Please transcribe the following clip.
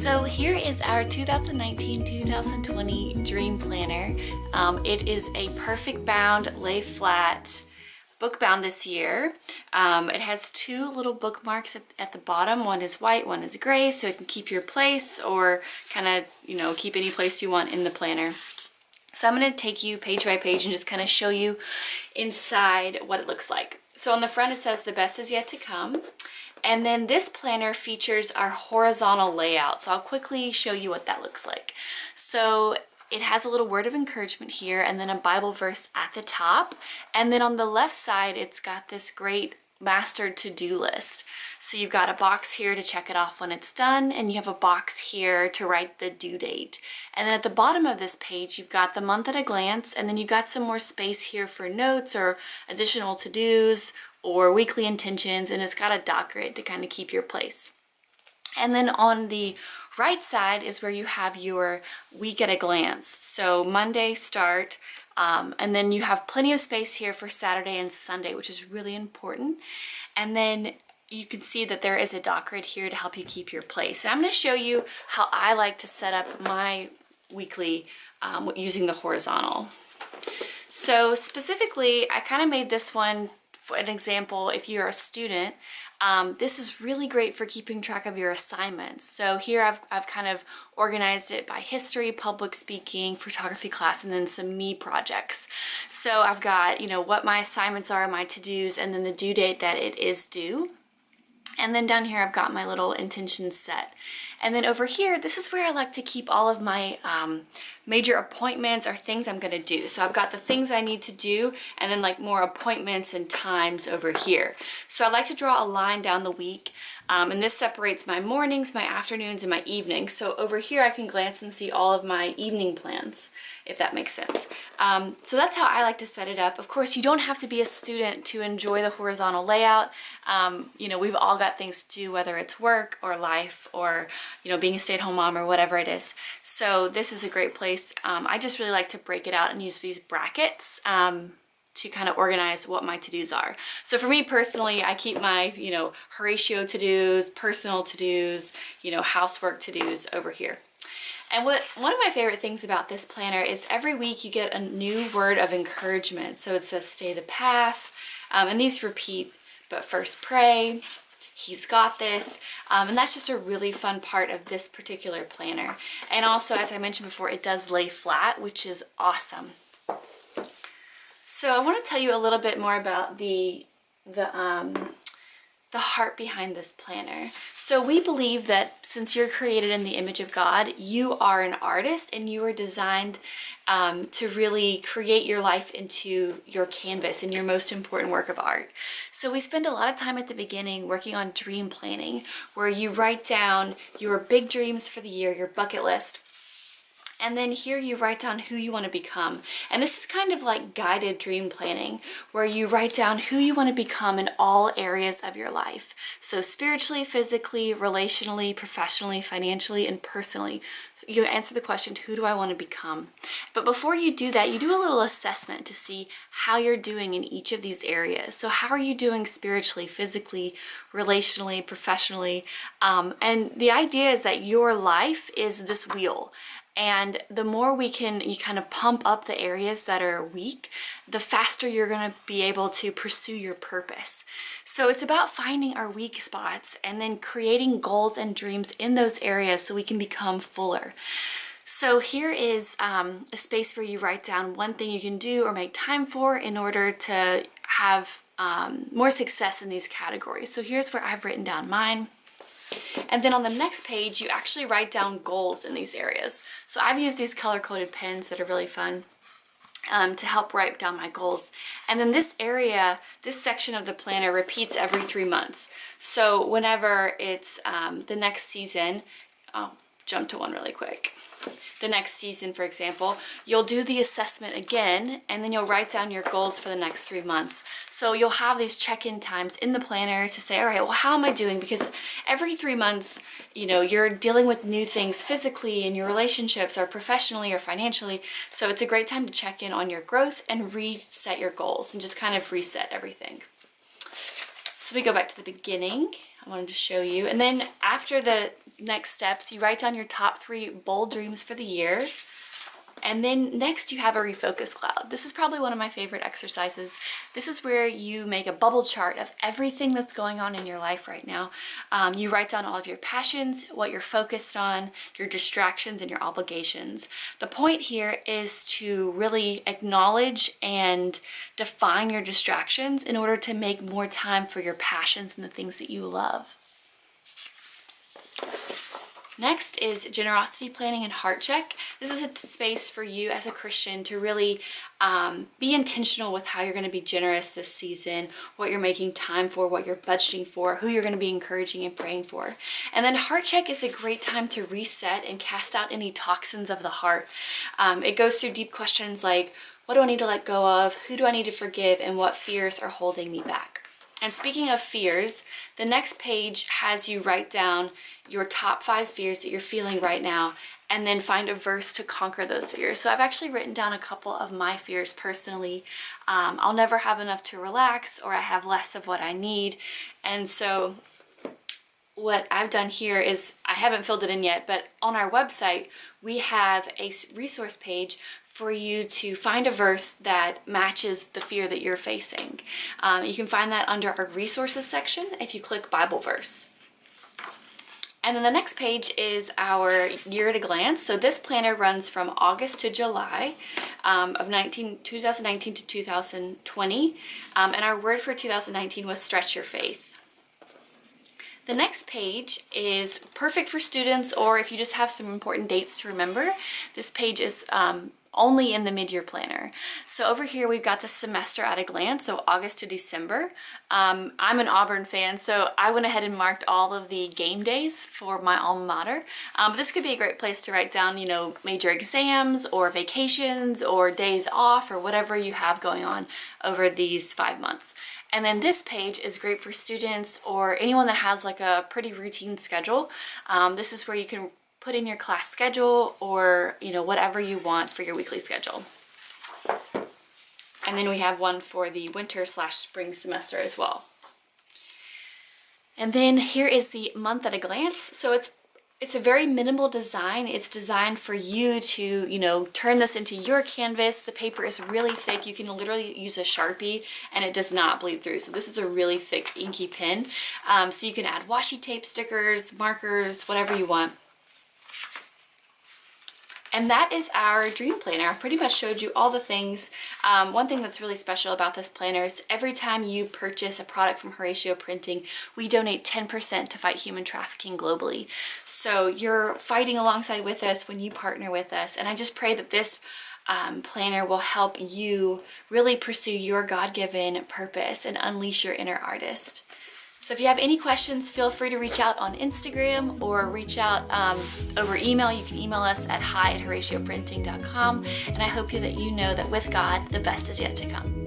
So here is our 2019-2020 Dream Planner. It is a perfect bound, lay flat, book bound this year. It has two little bookmarks at the bottom. One is white, one is gray, so it can keep your place or kind of, keep any place you want in the planner. So I'm going to take you page by page and just kind of show you inside what it looks like. So on the front it says the best is yet to come. And then this planner features our horizontal layout. So I'll quickly show you what that looks like. So it has a little word of encouragement here and then a Bible verse at the top. And then on the left side, it's got this great mastered to-do list. So you've got a box here to check it off when it's done, and you have a box here to write the due date. And then at the bottom of this page, you've got the month at a glance, and then you've got some more space here for notes or additional to-dos or weekly intentions, and it's got a dot grid to kind of keep your place. And then on the right side is where you have your week at a glance. So Monday start, and then you have plenty of space here for Saturday and Sunday, which is really important. And then you can see that there is a dot grid here to help you keep your place. And I'm going to show you how I like to set up my weekly using the horizontal. So specifically, I kind of made this one for an example. If you're a student, this is really great for keeping track of your assignments. So here I've kind of organized it by history, public speaking, photography class, and then some me projects. So I've got, what my assignments are, my to-dos, and then the due date that it is due. And then down here I've got my little intentions set. And then over here, this is where I like to keep all of my major appointments or things I'm gonna do. So I've got the things I need to do and then like more appointments and times over here. So I like to draw a line down the week, and this separates my mornings, my afternoons, and my evenings. So over here I can glance and see all of my evening plans, if that makes sense. So that's how I like to set it up. Of course, you don't have to be a student to enjoy the horizontal layout. We've all got things to do, whether it's work or life or being a stay-at-home mom or whatever it is. So this is a great place. I just really like to break it out and use these brackets to kind of organize what my to-dos are. So for me personally, I keep my, Horacio to-dos, personal to-dos, housework to-dos over here. And one of my favorite things about this planner is every week you get a new word of encouragement. So it says stay the path, and these repeat, but first pray, he's got this, and that's just a really fun part of this particular planner. And also, as I mentioned before, it does lay flat, which is awesome. So I want to tell you a little bit more about the heart behind this planner. So we believe that since you're created in the image of God, you are an artist and you are designed to really create your life into your canvas and your most important work of art. So we spend a lot of time at the beginning working on dream planning, where you write down your big dreams for the year, your bucket list. And then here you write down who you want to become. And this is kind of like guided dream planning, where you write down who you want to become in all areas of your life. So spiritually, physically, relationally, professionally, financially, and personally. You answer the question, who do I want to become? But before you do that, you do a little assessment to see how you're doing in each of these areas. So how are you doing spiritually, physically, relationally, professionally? And the idea is that your life is this wheel. And the more you kind of pump up the areas that are weak, the faster you're going to be able to pursue your purpose. So it's about finding our weak spots and then creating goals and dreams in those areas so we can become fuller. So here is a space where you write down one thing you can do or make time for in order to have more success in these categories. So here's where I've written down mine. And then on the next page, you actually write down goals in these areas. So I've used these color-coded pens that are really fun to help write down my goals. And then this area, this section of the planner repeats every 3 months. So whenever it's the next season, I'll jump to one really quick. The next season, for example, you'll do the assessment again, and then you'll write down your goals for the next 3 months. So you'll have these check-in times in the planner to say, all right, well, how am I doing? Because every 3 months, you're dealing with new things physically in your relationships or professionally or financially. So it's a great time to check in on your growth and reset your goals and just kind of reset everything. So we go back to the beginning. I wanted to show you. And then after the next steps, you write down your top 3 bold dreams for the year. And then next you have a refocus cloud. This is probably one of my favorite exercises. This is where you make a bubble chart of everything that's going on in your life right now. You write down all of your passions, what you're focused on, your distractions, and your obligations. The point here is to really acknowledge and define your distractions in order to make more time for your passions and the things that you love. Next is generosity planning and heart check. This is a space for you as a Christian to really be intentional with how you're going to be generous this season, what you're making time for, what you're budgeting for, who you're going to be encouraging and praying for. And then heart check is a great time to reset and cast out any toxins of the heart. It goes through deep questions like, what do I need to let go of? Who do I need to forgive? And what fears are holding me back? And speaking of fears, the next page has you write down your top 5 fears that you're feeling right now, and then find a verse to conquer those fears. So I've actually written down a couple of my fears personally. I'll never have enough to relax, or I have less of what I need. And so what I've done here is, I haven't filled it in yet, but on our website, we have a resource page for you to find a verse that matches the fear that you're facing. You can find that under our resources section if you click Bible verse. And then the next page is our year at a glance. So this planner runs from August to July of 2019 to 2020. And our word for 2019 was stretch your faith. The next page is perfect for students, or if you just have some important dates to remember. This page is only in the mid-year planner. So over here we've got the semester at a glance, so August to December. I'm an Auburn fan, so I went ahead and marked all of the game days for my alma mater. But this could be a great place to write down, you know, major exams or vacations or days off or whatever you have going on over these 5 months. And then this page is great for students or anyone that has like a pretty routine schedule. This is where you can put in your class schedule or, you know, whatever you want for your weekly schedule. And then we have one for the winter/spring semester as well. And then here is the month at a glance. So it's a very minimal design. It's designed for you to, you know, turn this into your canvas. The paper is really thick. You can literally use a Sharpie and it does not bleed through. So this is a really thick inky pen. So you can add washi tape, stickers, markers, whatever you want. And that is our dream planner. I pretty much showed you all the things. One thing that's really special about this planner is every time you purchase a product from Horacio Printing, we donate 10% to fight human trafficking globally. So you're fighting alongside with us when you partner with us. And I just pray that this planner will help you really pursue your God-given purpose and unleash your inner artist. So if you have any questions, feel free to reach out on Instagram or reach out over email. You can email us at hi@horacioprinting.com. And I hope that you know that with God, the best is yet to come.